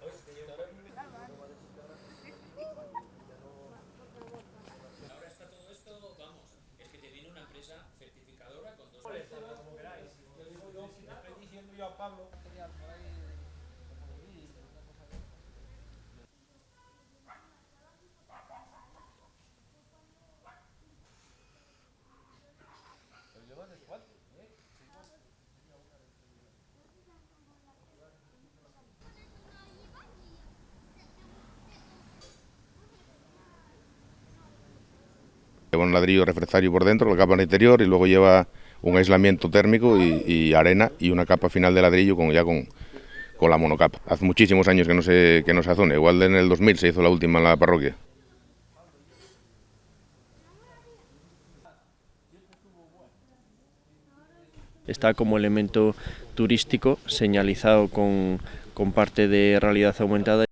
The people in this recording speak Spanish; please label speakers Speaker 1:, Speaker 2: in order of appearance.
Speaker 1: Ahora está todo esto, vamos, es que te viene una empresa certificadora con dos...
Speaker 2: Como queráis. Yo digo yo, si le estoy diciendo yo a Pablo.
Speaker 3: Lleva un ladrillo refractario por dentro, la capa en el interior, y luego lleva un aislamiento térmico y arena y una capa final de ladrillo con la monocapa. Hace muchísimos años que no se hace una, igual en el 2000 se hizo la última en la parroquia.
Speaker 4: Está como elemento turístico señalizado con parte de realidad aumentada.